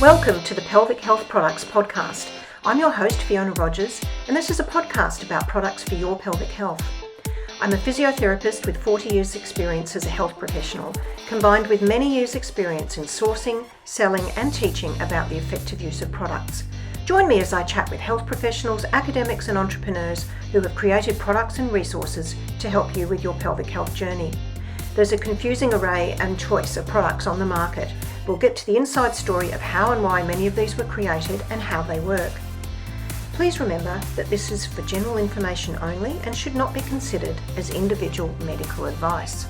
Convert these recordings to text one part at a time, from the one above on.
Welcome to the Pelvic Health Products Podcast. I'm your host, Fiona Rogers, and this is a podcast about products for your pelvic health. I'm a physiotherapist with 40 years experience as a health professional, combined with many years experience in sourcing, selling and teaching about the effective use of products. Join me as I chat with health professionals, academics and entrepreneurs who have created products and resources to help you with your pelvic health journey. There's a confusing array and choice of products on the market. We'll get to the inside story of how and why many of these were created and how they work. Please remember that this is for general information only and should not be considered as individual medical advice.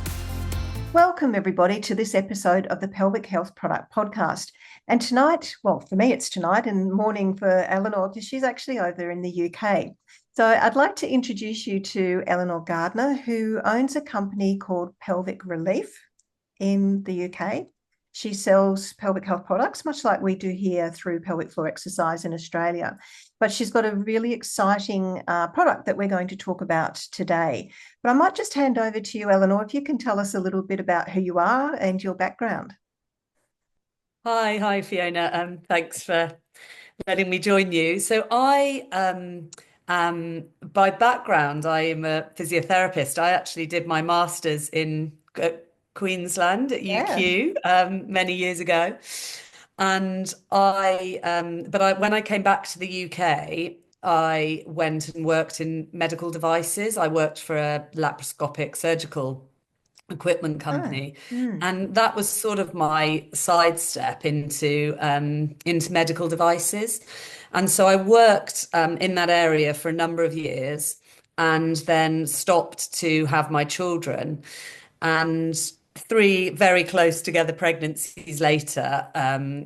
Welcome everybody to this episode of the Pelvic Health Product Podcast. And tonight, well, for me it's tonight and morning for Eleanor because she's actually over in the UK. So I'd like to introduce you to Eleanor Gardiner, who owns a company called Pelvic Relief in the UK. She sells pelvic health products, much like we do here through pelvic floor exercise in Australia. But she's got a really exciting product that we're going to talk about today. But I might just hand over to you, Eleanor, if you can tell us a little bit about who you are and your background. Hi, Fiona. Thanks for letting me join you. So I am, by background, I am a physiotherapist. I actually did my master's in Queensland at Yeah. UQ many years ago, and when I came back to the UK, I went and worked in medical devices. I worked for a laparoscopic surgical equipment Oh. company, and that was sort of my sidestep into medical devices. And so I worked in that area for a number of years, and then stopped to have my children. And three very close together pregnancies later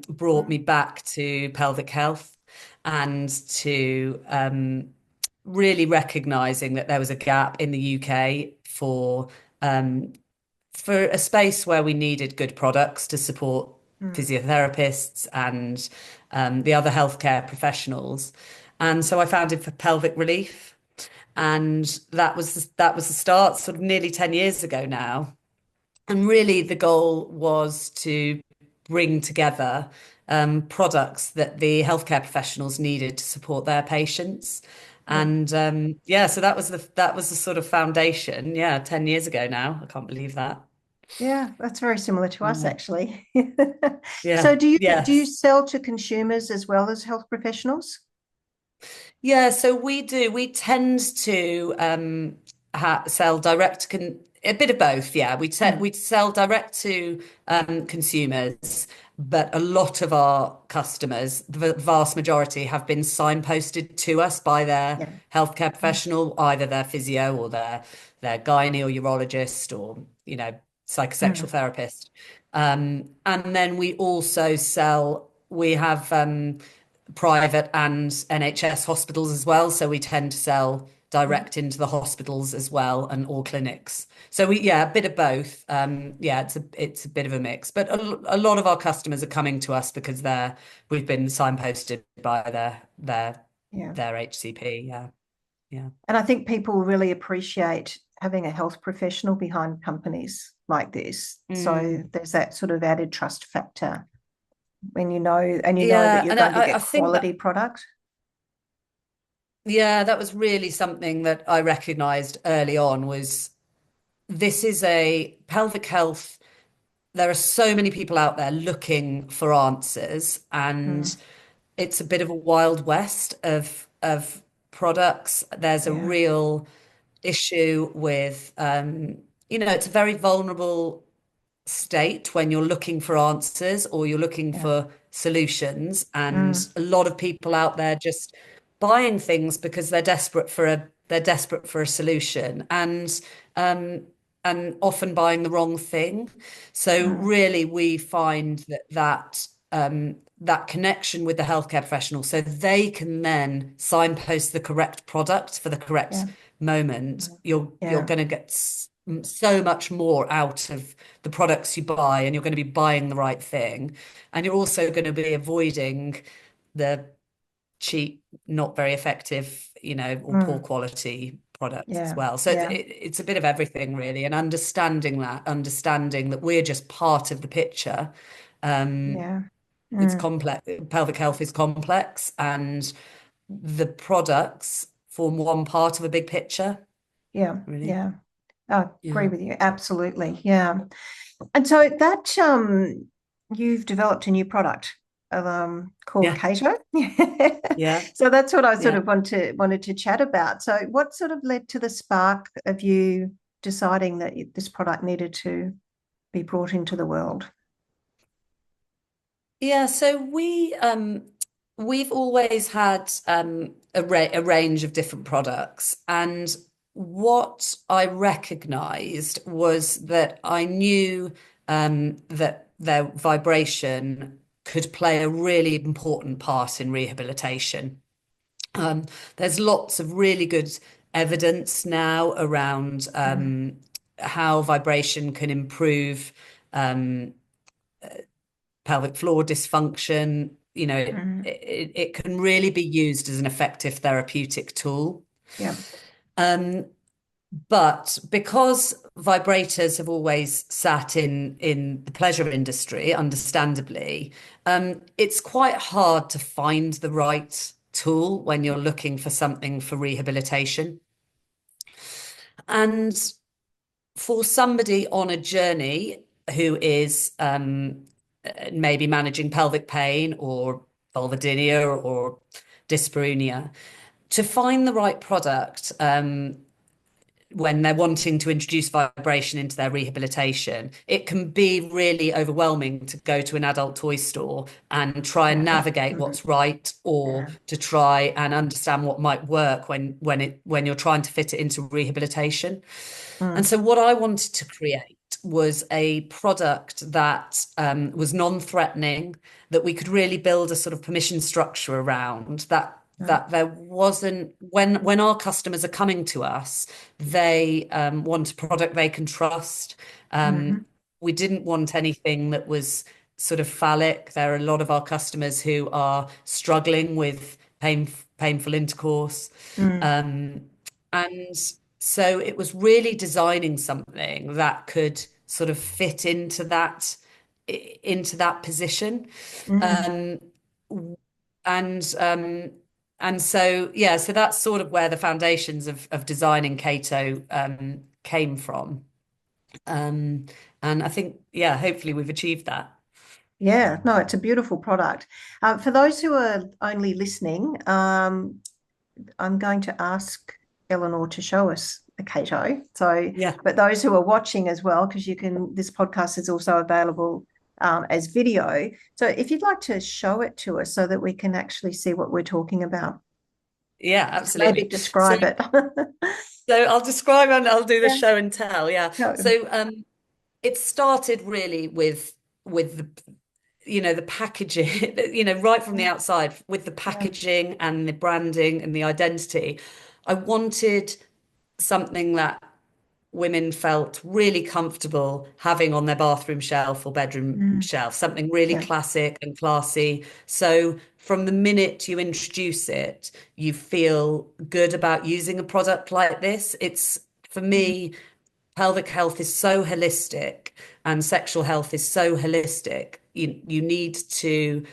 brought me back to pelvic health and to really recognizing that there was a gap in the UK um, for a space where we needed good products to support physiotherapists and the other healthcare professionals. And so I founded for Pelvic Relief, and that was the start, sort of nearly 10 years ago now. And really, the goal was to bring together products that the healthcare professionals needed to support their patients. Yeah. And so that was the sort of foundation. Yeah, 10 years ago now. I can't believe that. Yeah, that's very similar to us Yeah. actually. Yeah. So do you Yes. sell to consumers as well as health professionals? Yeah, so we do. We tend to sell direct a bit of both. Yeah, we sell direct to consumers, but a lot of our customers, the vast majority, have been signposted to us by their Yeah. healthcare professional, either their physio or their gynae or urologist or psychosexual Mm. therapist. And then we also sell. We have private and NHS hospitals as well. So we tend to sell Yeah. direct into the hospitals as well and all clinics. So a bit of both. It's a bit of a mix, but a lot of our customers are coming to us because we've been signposted by Yeah. their HCP. Yeah, yeah. And I think people really appreciate having a health professional behind companies like this. So Mm. there's that sort of added trust factor when you know that Yeah, you're and going to I get think quality that product. that was really something that I recognized early on was this is a pelvic health. There are so many people out there looking for answers, and Mm. it's a bit of a wild west of products. There's a Yeah. real issue with it's a very vulnerable state when you're looking for answers or you're looking Yeah. for solutions, and Mm. a lot of people out there just buying things because they're desperate for a solution, um and often buying the wrong thing. So Mm. really we find that connection with the healthcare professional so they can then signpost the correct product for the correct Yeah. moment. You're Yeah. going to get so much more out of the products you buy, and you're going to be buying the right thing, and you're also going to be avoiding the cheap, not very effective, or poor Mm. quality products as Yeah. well. So Yeah. it's a bit of everything really, and understanding that we're just part of the picture. Um, Yeah. it's Mm. complex. Pelvic health is complex, and the products form one part of a big picture, Yeah, really. yeah. I agree Yeah. with you. Absolutely. Yeah. And so that you've developed a new product called Yeah. Kaito. Yeah. So that's what I sort Yeah. of wanted to chat about. So what sort of led to the spark of you deciding that this product needed to be brought into the world? Yeah, so we've always had a range of different products, and what I recognized was that I knew that their vibration could play a really important part in rehabilitation. Um, there's lots of really good evidence now around Mm, how vibration can improve um, pelvic floor dysfunction. mm, It can really be used as an effective therapeutic tool. yeah. Um, but because vibrators have always sat in the pleasure industry, understandably, it's quite hard to find the right tool when you're looking for something for rehabilitation. And for somebody on a journey who is maybe managing pelvic pain or vulvodynia or dyspareunia, to find the right product when they're wanting to introduce vibration into their rehabilitation, it can be really overwhelming to go to an adult toy store and try and Yeah. navigate Mm, what's right, or yeah. to try and understand what might work when you're trying to fit it into rehabilitation. And Mm, so what I wanted to create was a product that was non-threatening, that we could really build a sort of permission structure around, mm, that there wasn't, when our customers are coming to us, they want a product they can trust. mhm, We didn't want anything that was sort of phallic. There are a lot of our customers who are struggling with painful intercourse. mm, And so it was really designing something that could sort of fit into that position. mm. Um, and so yeah, so that's sort of where the foundations of designing Kaito came from. Um, and I think, yeah, hopefully we've achieved that. Yeah, no, it's a beautiful product. For those who are only listening, I'm going to ask Eleanor to show us the Kato. So, Yeah. but those who are watching as well, because this podcast is also available as video. So, if you'd like to show it to us so that we can actually see what we're talking about, Yeah, maybe absolutely. So describe it. I'll describe and I'll do the Yeah. show and tell. Yeah. No. So it started really with the the packaging, right from the Yeah. outside, with the Yeah. packaging and the branding and the identity. I wanted something that women felt really comfortable having on their bathroom shelf or bedroom Mm, shelf, something really yeah. classic and classy. So from the minute you introduce it, you feel good about using a product like this. It's, for Mm, me, pelvic health is so holistic and sexual health is so holistic. You need to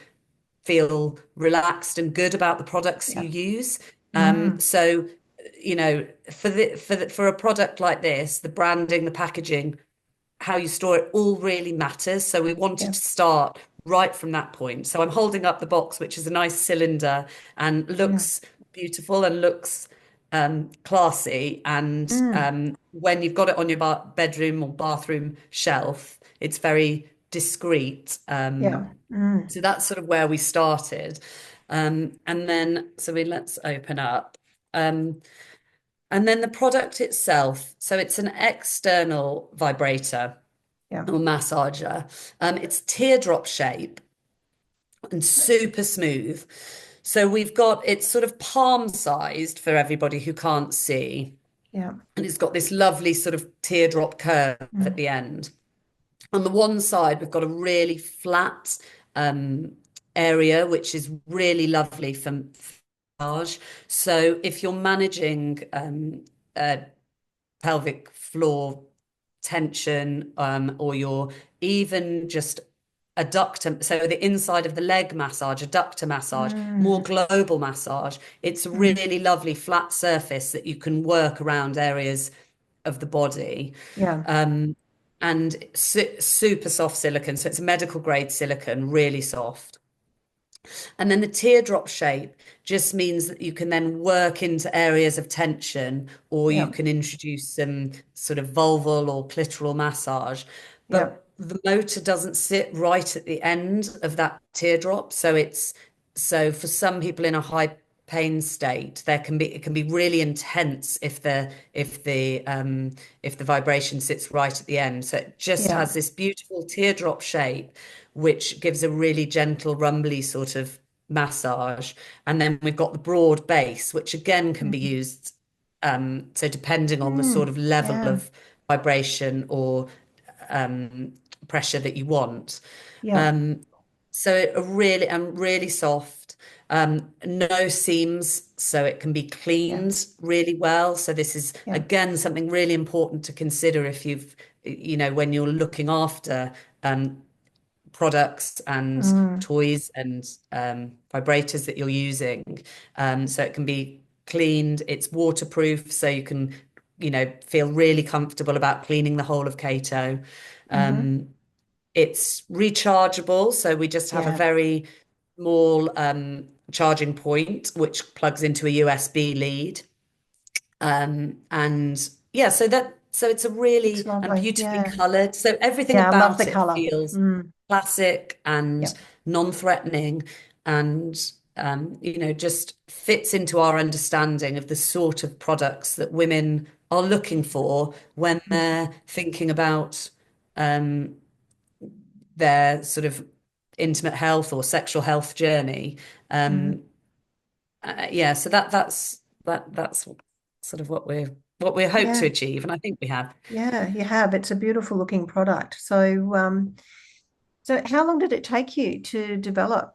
feel relaxed and good about the products yeah. you use. Mm, So, for a product like this, the branding, the packaging, how you store it all really matters. So we wanted yeah. to start right from that point. So I'm holding up the box, which is a nice cylinder and Yeah. looks beautiful and looks classy. And Mm, when you've got it on your bedroom or bathroom shelf, it's very discreet. yeah. Mm, So that's sort of where we started. And then, let's open up. Um, and then the product itself. So it's an external vibrator yeah. or massager. It's teardrop shape and super smooth. So it's sort of palm sized for everybody who can't see. Yeah. And it's got this lovely sort of teardrop curve at Mm, the end. On the one side, we've got a really flat area, which is really lovely for massage. So if you're managing pelvic floor tension, or you're even just adductor, so the inside of the leg massage, adductor massage, more Mm, global massage. It's a mm, really lovely flat surface that you can work around areas of the body. yeah, Um, and super soft silicone. So it's medical grade silicone, really soft. And then the teardrop shape just means that you can then work into areas of tension, or you yeah, can introduce some sort of vulval or clitoral massage. yeah. But the motor doesn't sit right at the end of that teardrop. So for some people in a high pain state, it can be really intense if the vibration sits right at the end. So it just Yeah. has this beautiful teardrop shape, which gives a really gentle, rumbly sort of massage. And then we've got the broad base, which again can be Mm, used. So depending on the sort mm, of level yeah. of vibration or um, pressure that you want. Yeah. Um, so a really and really soft, no seams, so it can be Yeah. cleaned really well. So this is Yeah. again something really important to consider if when you're looking after um, products and Mm, toys and vibrators that you're using. So it can be cleaned, it's waterproof, so you can, feel really comfortable about cleaning the whole of Kaito. mm-hmm. Um, it's rechargeable, so we just have a Yeah. very small charging point which plugs into a USB lead. And yeah, so it's a It's really and lovely. beautifully Yeah. colored. So everything Yeah. I love the about it color. feels Mm, classic and yeah. non-threatening, and just fits into our understanding of the sort of products that women are looking for when Mm, they're thinking about um, their sort of intimate health or sexual health journey. mm. Um, yeah, so that's sort of what we hope to Yeah. achieve, and I think we have. Yeah. You have. It's a beautiful looking product. So how long did it take you to develop?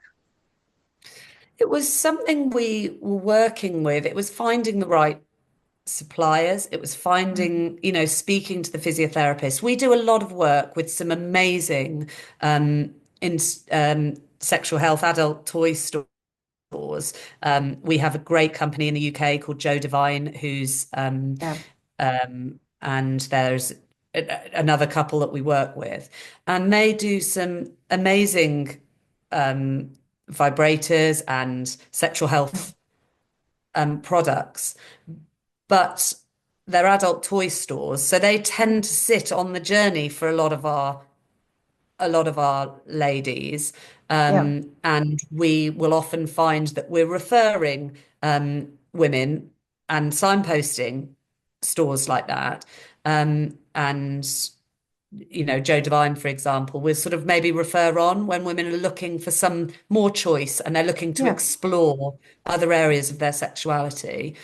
It was something we were working with. It was finding the right suppliers. It was Mm, finding, speaking to the physiotherapist. We do a lot of work with some amazing in sexual health adult toy stores. We have a great company in the UK called Joe Devine, who's yeah. and there's another couple that we work with, and they do some amazing um, vibrators and sexual Mm, health products, but they're adult toy stores, so they tend mm, to sit on the journey for a lot of our ladies. yeah. And we will often find that we're referring women and signposting stores like that. And Joe Devine, for example, will sort of maybe refer on when women are looking for some more choice and they're looking to Yeah. explore other areas of their sexuality.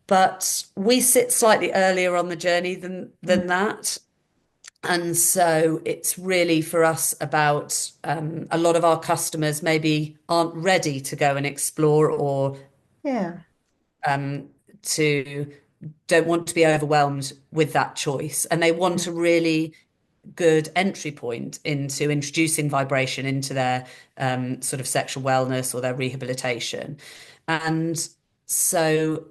But we sit slightly earlier on the journey than Mm, that. And so it's really for us about a lot of our customers maybe aren't ready to go and explore, or yeah. um, to don't want to be overwhelmed with that choice. And they want Mm, a really good entry point into introducing vibration into their sort of sexual wellness or their rehabilitation. And so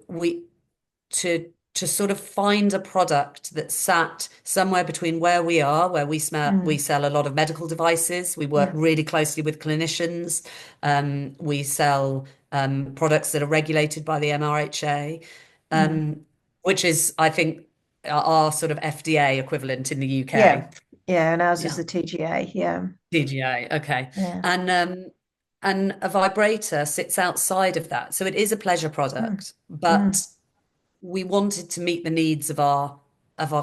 to sort of find a product that sat somewhere between where we are, where we mm, sell a lot of medical devices. We work yeah. really closely with clinicians. We sell products that are regulated by the MRHA, Mm, um, which is, I think, our sort of FDA equivalent in the UK. yeah. Yeah. And ours is Yeah, the TGA. Yeah. DGA. Okay, Yeah. and a vibrator sits outside of that, so it is a pleasure Mm, product, mm, but we wanted to meet the needs of our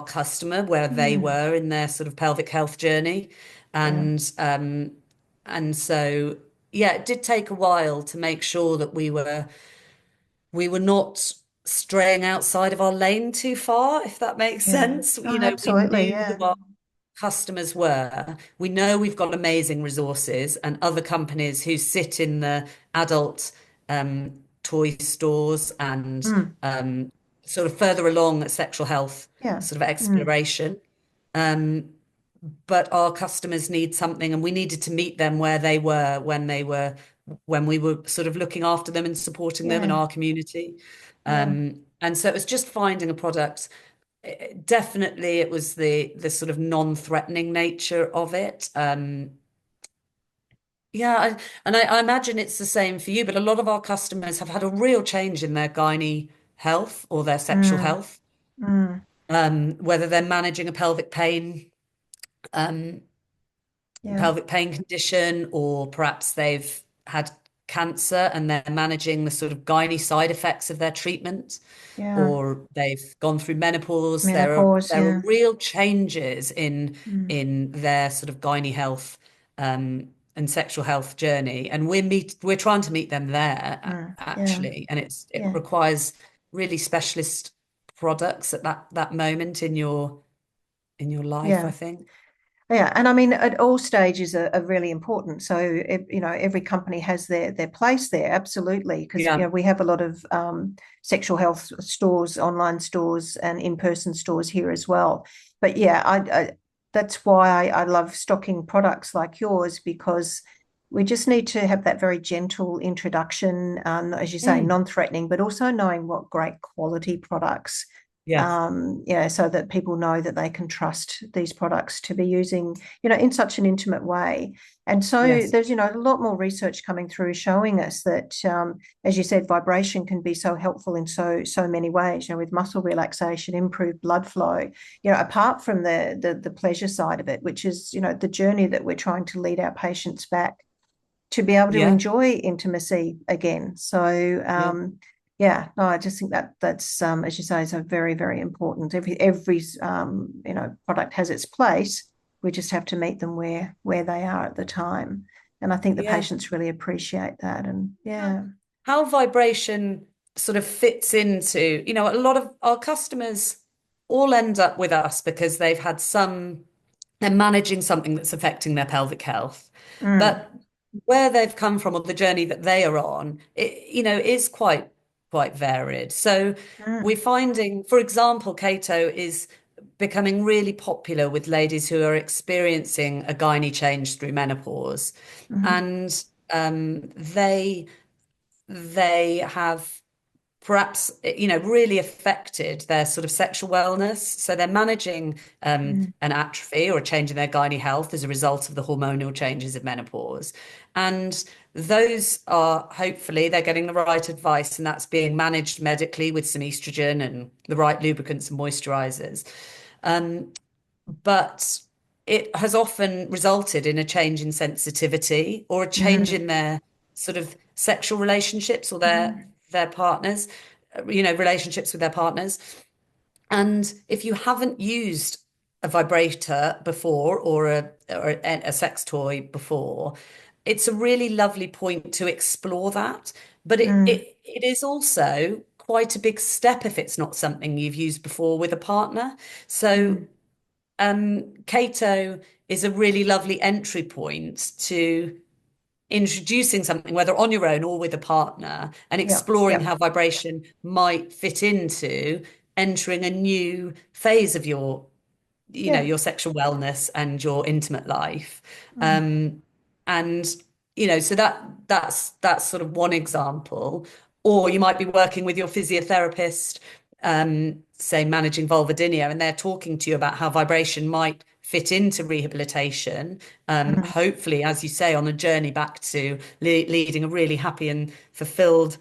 customer where they mm, were in their sort of pelvic health journey, yeah. and so yeah, it did take a while to make sure that we were not straying outside of our lane too far, if that makes Yeah. sense. Oh, We absolutely. knew who Yeah. our customers were. We know we've got amazing resources and other companies who sit in the adult toy stores and Mm, sort of further along at sexual health yeah. sort of Mm, exploration. Um, but our customers need something, and we needed to meet them where they were when we were sort of looking after them and supporting them in Yeah. our community. Yeah. And so it was just finding a product. Definitely, it was the sort of non-threatening nature of it. Yeah, I imagine it's the same for you, but a lot of our customers have had a real change in their gynae health or their sexual Mm. health, Mm. whether they're managing a um, Yeah. pelvic pain condition, or perhaps they've had cancer and they're managing the sort of gynae side effects of their treatment, Yeah. or they've gone through menopause. There are Menopause. there are Yeah. real changes Mm. in their sort of gynae health and sexual health journey, and we're trying to meet them there Mm. Yeah. actually, and it Yeah. requires really specialist products at that moment in your life, I Yeah. think. Yeah, and I mean, at all stages are really important. So, every company has their place there, absolutely, because Yeah, we have a lot of sexual health stores, online stores, and in-person stores here as well. But yeah, that's why I love stocking products like yours, because we just need to have that very gentle introduction, as you say, Mm. non-threatening, but also knowing what great quality products, Yes, so that people know that they can trust these products to be using, in such an intimate way. And so yes, there's, a lot more research coming through showing us that, as you said, vibration can be so helpful in so many ways, with muscle relaxation, improved blood flow, apart from the pleasure side of it, which is, the journey that we're trying to lead our patients back to be able to yeah, enjoy intimacy again. So, yeah, yeah, no, I just think that's as you say, so very, very important. Every product has its place. We just have to meet them where they are at the time. And I think the yeah. patients really appreciate that. And How yeah. how vibration sort of fits into, a lot of our customers all end up with us because they're managing something that's affecting their pelvic health. Mm. But where they've come from or the journey that they are on, is quite varied. So we're Mm. finding, for example, Kaito is becoming really popular with ladies who are experiencing a gynae change through menopause. Mm. And they have perhaps really affected their sort of sexual wellness, so they're managing Mm. an atrophy or a change in their gynae health as a result of the hormonal changes of menopause, and those are, hopefully they're getting the right advice, and that's being managed medically with some estrogen and the right lubricants and moisturizers. But it has often resulted in a change in sensitivity or a change Mm. in their sort of sexual relationships or Mm. their partners, relationships with their partners. And if you haven't used a vibrator before or a sex toy before, it's a really lovely point to explore that. But Mm. it is also quite a big step if it's not something you've used before with a partner. So Mm. Kaito is a really lovely entry point to introducing something, whether on your own or with a partner, and Yep. exploring Yep. how vibration might fit into entering a new phase of Yeah. your sexual wellness and your intimate life. Mm. Um, and so that's sort of one example. Or you might be working with your physiotherapist, say managing vulvodynia, and they're talking to you about how vibration might fit into rehabilitation. Mm. Hopefully, as you say, on a journey back to leading a really happy and fulfilled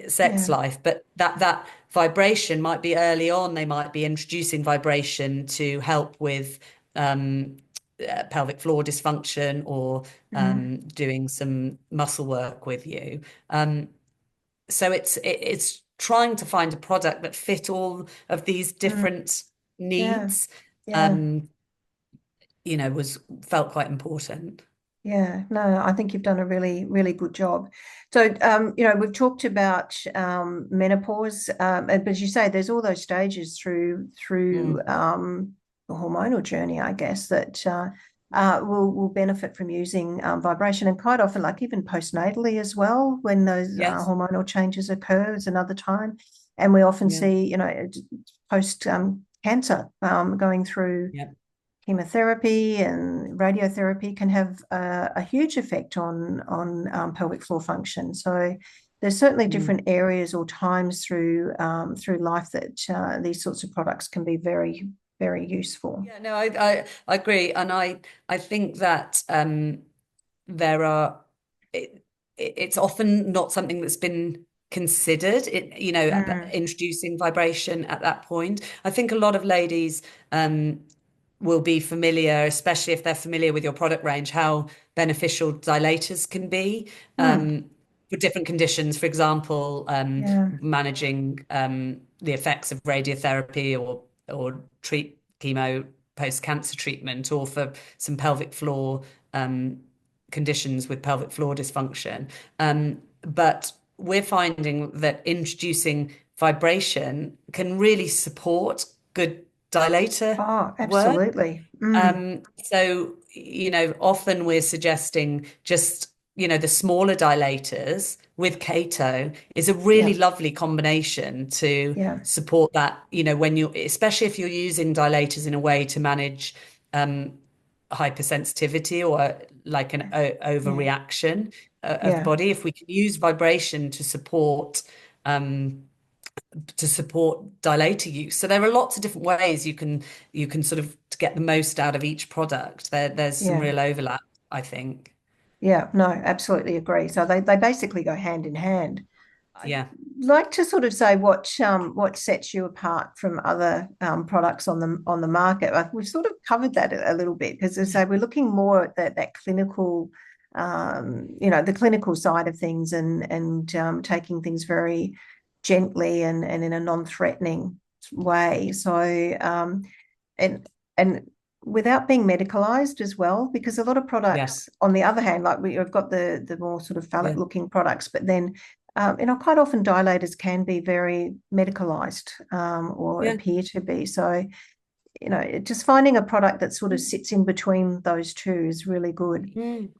sex Yeah. life. But that vibration might be early on. They might be introducing vibration to help with pelvic floor dysfunction, or Mm. doing some muscle work with you. So it's trying to find a product that fit all of these Mm. different Yeah. needs. Yeah. Um, was felt quite important. Yeah, no, I think you've done a really, really good job. So, we've talked about menopause, but as you say, there's all those stages through Mm. the hormonal journey, I guess, that will benefit from using vibration, and quite often, like even postnatally as well, when those Yes. hormonal changes occur, is another time, and we often Yeah. see, post cancer going through Yeah. chemotherapy and radiotherapy can have a huge effect on pelvic floor function. So there's certainly different areas or times through life that these sorts of products can be very, very useful. Yeah, no, I agree, and I think that there are it, it's often not something that's been considered. Mm, Introducing vibration at that point. I think a lot of ladies will be familiar, especially if they're familiar with your product range, how beneficial dilators can be mm, for different conditions. For example, yeah, managing the effects of radiotherapy or treat chemo post-cancer treatment, or for some pelvic floor conditions with pelvic floor dysfunction. But we're finding that introducing vibration can really support good dilator oh, work. absolutely. Mm, Often we're suggesting just, the smaller dilators with Kaito is a really yeah, lovely combination to yeah, support that, when you, especially if you're using dilators in a way to manage hypersensitivity or like an yeah, overreaction of the yeah, body. If we can use vibration um, to support dilator use. So there are lots of different ways you can sort of to get the most out of each product. There's some yeah. real overlap, I think. Yeah, no, absolutely agree. So they basically go hand in hand. I'd Yeah, like to sort of say what sets you apart from other products on the market. We've sort of covered that a little bit because as I say we're looking more at that clinical, the clinical side of things and taking things very gently and in a non-threatening way. So and without being medicalized as well, because a lot of yeah, products, on the other hand, like we've got the more sort of phallic yeah. looking products, but then quite often dilators can be very medicalized or Yeah. appear to be. So, just finding a product that sort of sits in between those two is really good.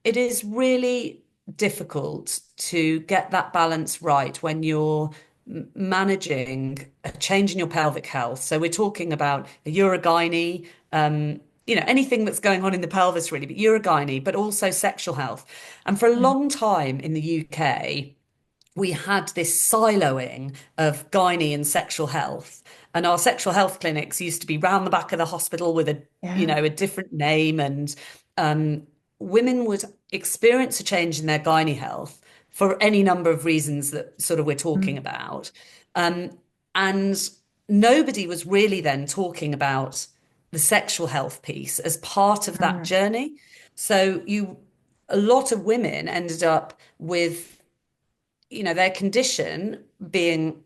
It is really difficult to get that balance right when you're managing a change in your pelvic health. So we're talking about a urogyne, anything that's going on in the pelvis really, but urogyne, but also sexual health. And for a Mm, long time in the UK, we had this siloing of gynae and sexual health. And our sexual health clinics used to be round the back of the hospital with yeah. a different name. And um, women would experience a change in their gynae health for any number of reasons that sort of we're talking Mm, about. Um, and nobody was really then talking about the sexual health piece as part of that mm, journey. So a lot of women ended up with their condition being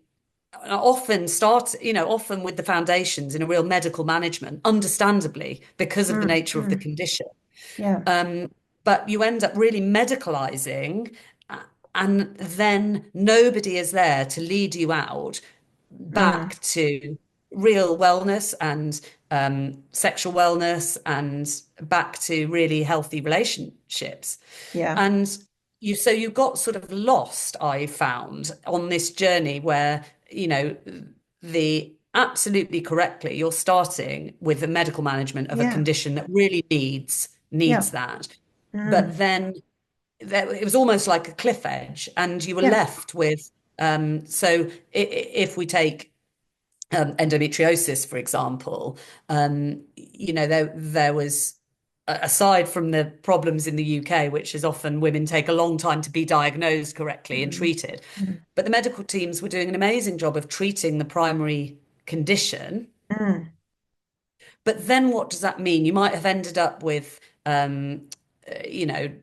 often with the foundations in a real medical management, understandably, because of the mm, nature of the mm, condition. yeah. But you end up really medicalizing, and then nobody is there to lead you out Mm, back to real wellness and sexual wellness and back to really healthy relationships. yeah. And you got sort of lost, I found, on this journey where, the absolutely correctly, you're starting with the medical management of a Yeah. condition that really needs Yeah. that. But Mm, then it was almost like a cliff edge, and you were yeah. left with if we take endometriosis, for example, there was, aside from the problems in the UK, which is often women take a long time to be diagnosed correctly and Mm, treated, mm, but the medical teams were doing an amazing job of treating the primary condition. mm, But then what does that mean? You might have ended up with,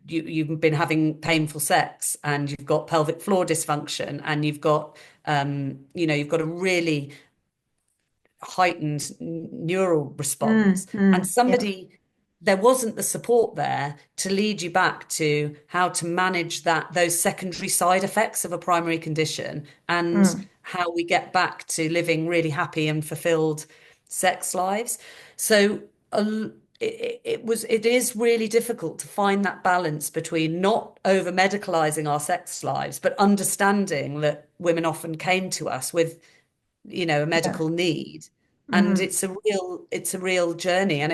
you've been having painful sex and you've got pelvic floor dysfunction and you've got a really heightened neural response. And yeah. there wasn't the support there to lead you back to how to manage those secondary side effects of a primary condition, and Mm, how we get back to living really happy and fulfilled sex lives. So it is really difficult to find that balance between not over medicalizing our sex lives, but understanding that women often came to us with a yeah. medical need, and Mm, it's a real journey, and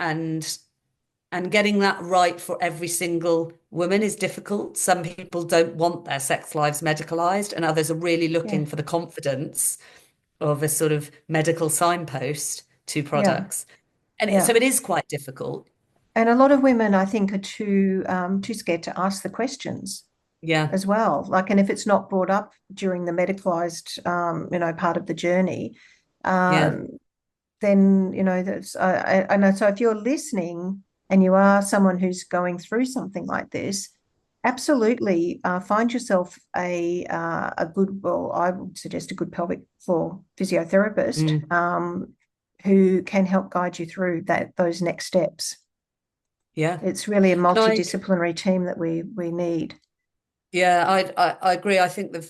and getting that right for every single woman is difficult. Some people don't want their sex lives medicalized, and others are really Yeah. looking for the confidence of a sort of medical signpost to Yeah. products. And so Yeah. it is quite difficult. And a lot of women, I think, are too scared to ask the questions Yeah, as well. Like, and if it's not brought up during the medicalized, part of the journey, yeah, um, then that's I know. So if you're listening and you are someone who's going through something like this, absolutely find yourself a good, well, I would suggest a good pelvic floor physiotherapist mm, who can help guide you through those next steps. yeah. It's really a And multidisciplinary team that we need. yeah, I agree. I think the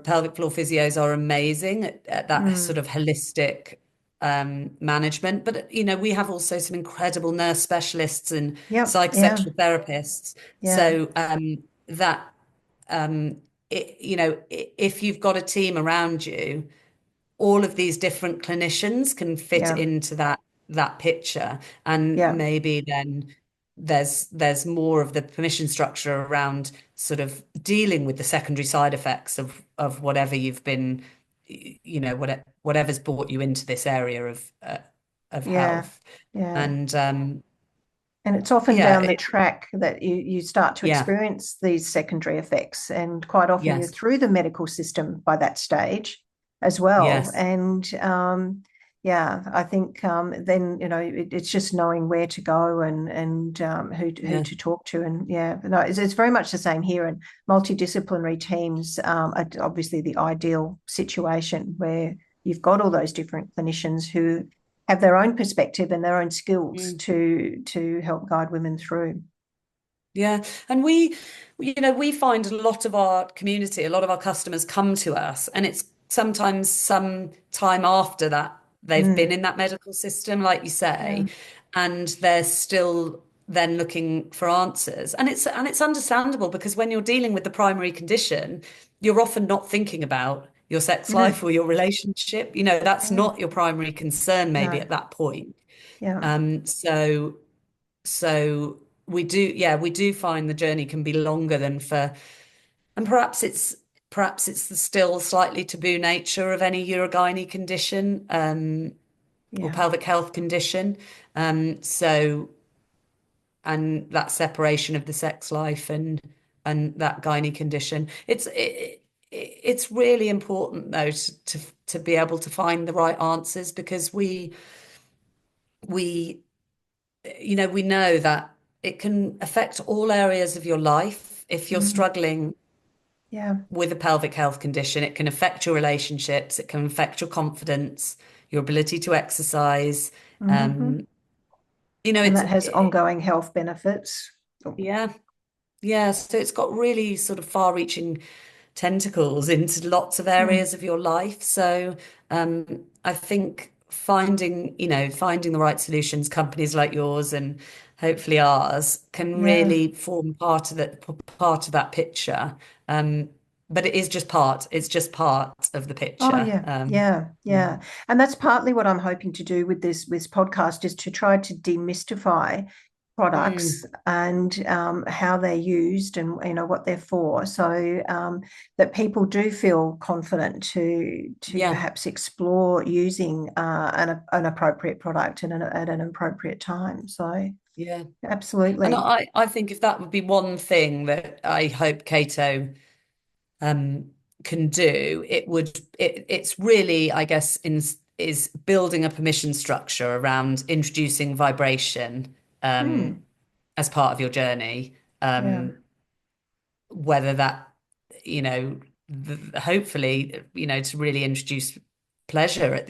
pelvic floor physios are amazing at that sort Mm. of holistic management. But we have also some incredible nurse specialists and Yep. Yeah. psychosexual therapists. Yeah. So that if you've got a team around you, all of these different clinicians can fit Yeah. into that picture, and Yeah. maybe then there's more of the permission structure around sort of dealing with the secondary side effects of whatever you've been, whatever's brought you into this area of Yeah. health. Yeah. And And it's often yeah, down the track that you start to yeah, experience these secondary effects. And quite often you're yes, through the medical system by that stage as well. yes, And yeah, I think then, it's just knowing where to go and who yeah, to talk to. And yeah, no, it's very much the same here. And multidisciplinary teams are obviously the ideal situation where you've got all those different clinicians who have their own perspective and their own skills mm, to help guide women through. yeah. And we find a lot of our community, a lot of our customers come to us, and it's sometimes some time after that they've been Mm, in that medical system, like you yeah, say, and they're still then looking for answers. And it's understandable, because when you're dealing with the primary condition, you're often not thinking about your sex no, life or your relationship. That's yeah, not your primary concern maybe no, at that point. yeah, So we do find the journey can be longer than and perhaps it's the still slightly taboo nature of any urogynae condition, or yeah, pelvic health condition. So, and that separation of the sex life and that gynae condition. It's really important though to be able to find the right answers, because we we know that it can affect all areas of your life. If you're mm, struggling yeah, with a pelvic health condition, it can affect your relationships, it can affect your confidence, your ability to exercise. hmm. Um, And it's that has ongoing health benefits. yeah, yeah. So it's got really sort of far-reaching tentacles into lots of Mm, areas of your life. So I think finding the right solutions, companies like yours and hopefully ours, can yeah. really form part of that picture. Um, but it's just part of the Oh picture. yeah, yeah, Yeah. yeah. And that's partly what I'm hoping to do with this podcast is to try to demystify products Mm, and how they're used and what they're for, so that people do feel confident to yeah, perhaps explore using an appropriate product and at an appropriate time. So yeah. And absolutely. I think if that would be one thing that I hope Cato um, can do, it's really, I guess, is building a permission structure around introducing vibration Mm, as part of your journey. yeah, Whether that, hopefully, to really introduce pleasure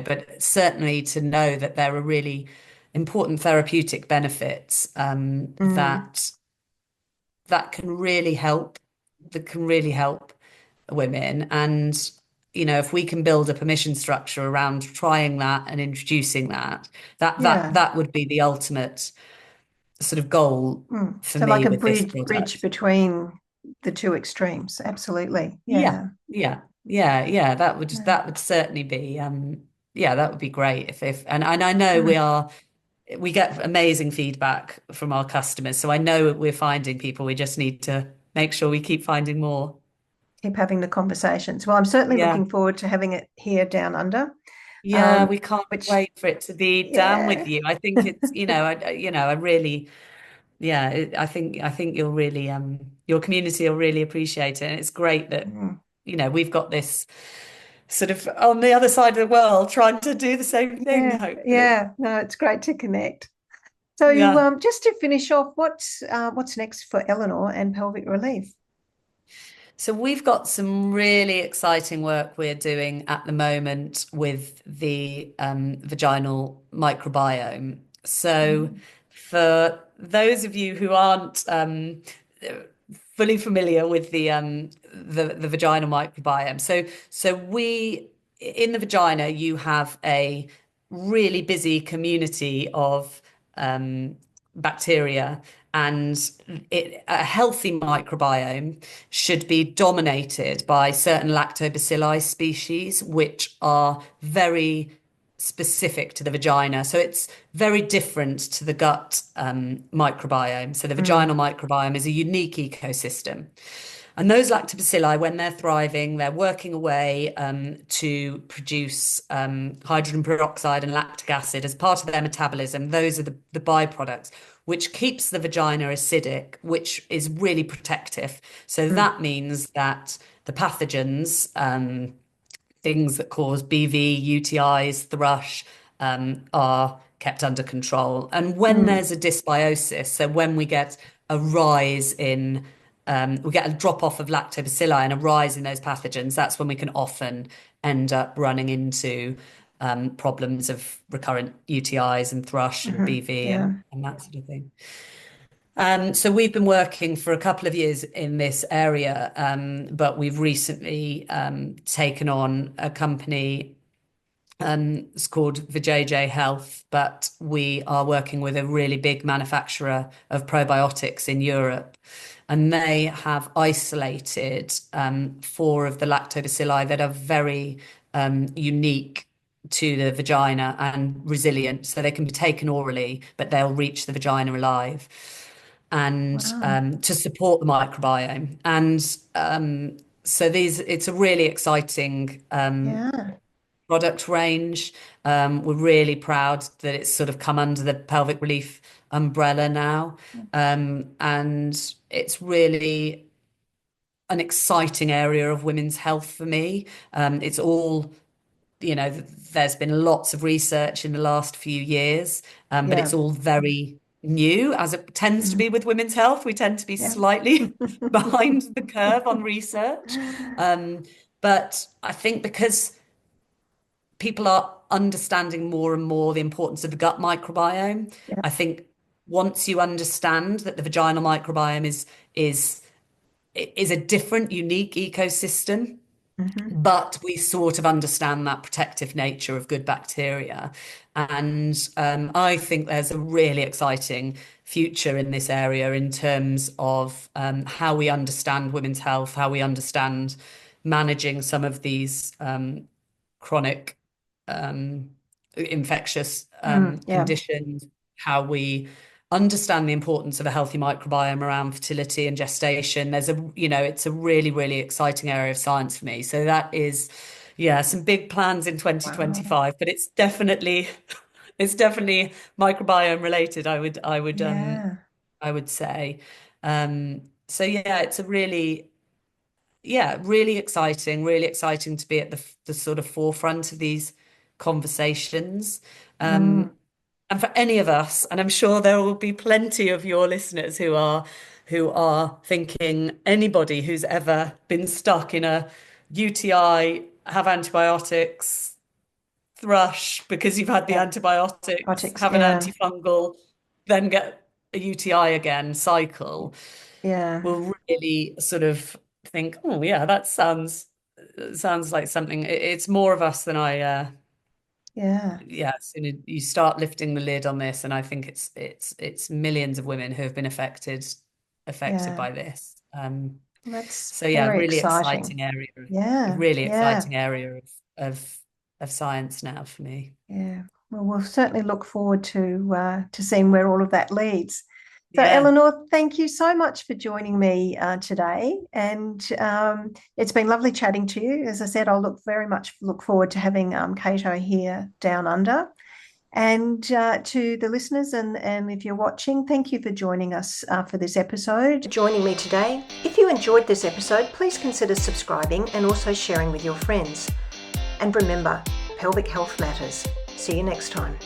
but certainly to know that there are really important therapeutic benefits mm, that can really help women. And if we can build a permission structure around trying that and introducing that, that that yeah. that would be the ultimate sort of goal Mm. for So like me a with this bridge product. between the two extremes. Absolutely. Yeah, Yeah. yeah, yeah, yeah. That would Yeah. that would certainly be. yeah, that would be great if and I know Mm. we get amazing feedback from our customers. So I know we're finding people. We just need to make sure we keep finding more. Keep having the conversations. Well, I'm certainly Yeah. looking forward to having it here down under. Yeah, we can't Which, wait for it to be done with yeah, you. I think it's, I really, yeah, I think you'll really, your community will really appreciate it. And it's great that, mm, we've got this sort of on the other side of the world trying to do the same thing, yeah, hopefully. yeah. No, it's great to connect. So, Yeah. just to finish off, what's next for Eleanor and pelvic relief? So we've got some really exciting work we're doing at the moment with the vaginal microbiome. So Mm, for those of you who aren't fully familiar with the vaginal microbiome, so we in the vagina you have a really busy community of bacteria, and a healthy microbiome should be dominated by certain lactobacilli species, which are very specific to the vagina. So it's very different to the gut microbiome. So the vaginal mm, microbiome is a unique ecosystem. And those lactobacilli, when they're thriving, they're working away to produce hydrogen peroxide and lactic acid as part of their metabolism. Those are the byproducts, which keeps the vagina acidic, which is really protective. So mm, that means that the pathogens, things that cause BV, UTIs, thrush, are kept under control. And when mm, there's a dysbiosis, so when we get a rise in, we get a drop off of lactobacilli and a rise in those pathogens, that's when we can often end up running into problems of recurrent UTIs and thrush and BV yeah. and that sort of thing. So we've been working for a couple of years in this area, but we've recently taken on a company. It's called Vijay Health, but we are working with a really big manufacturer of probiotics in Europe, and they have isolated four of the lactobacilli that are very unique to the vagina and resilient, so they can be taken orally, but they'll reach the vagina alive, and Wow. to support the microbiome. And so it's a really exciting Yeah. product range. We're really proud that it's sort of come under the pelvic relief umbrella now. And it's really an exciting area of women's health for me. It's all, there's been lots of research in the last few years, but Yeah. it's all very new, as it tends to Mm, be with women's health. We tend to be yeah. slightly behind the curve on research. But I think because people are understanding more and more the importance of the gut microbiome. Yeah. I think once you understand that the vaginal microbiome is is a different, unique ecosystem, Hmm. but we sort of understand that protective nature of good bacteria. And I think there's a really exciting future in this area in terms of how we understand women's health, how we understand managing some of these chronic infectious Mm, yeah. conditions, how we understand the importance of a healthy microbiome around fertility and gestation. It's a really, really exciting area of science for me. So that is, yeah, some big plans in Wow. 2025, but it's definitely microbiome related, Yeah. I would say. So yeah, it's a really, yeah, really exciting to be at the sort of forefront of these conversations. Mm, And for any of us, and I'm sure there will be plenty of your listeners who are thinking anybody who's ever been stuck in a UTI, have antibiotics, thrush because you've had the yeah. antibiotics, Robotics. have an Yeah. antifungal, then get a UTI again, cycle, Yeah. will really sort of think, oh yeah, that sounds like something. It's more of us than Yeah. yeah. Soon you start lifting the lid on this, and I think it's millions of women who have been affected Yeah. by this. Well, that's So yeah, very exciting. really Yeah. exciting area Yeah. of of science now for me. Yeah. Well, we'll certainly look forward to seeing where all of that leads. So, Yeah. Eleanor, thank you so much for joining me today, and it's been lovely chatting to you. As I said, I'll very much look forward to having Kaito here down under. And to the listeners, and if you're watching, thank you for joining us for this episode. Joining me today. If you enjoyed this episode, please consider subscribing and also sharing with your friends. And remember, pelvic health matters. See you next time.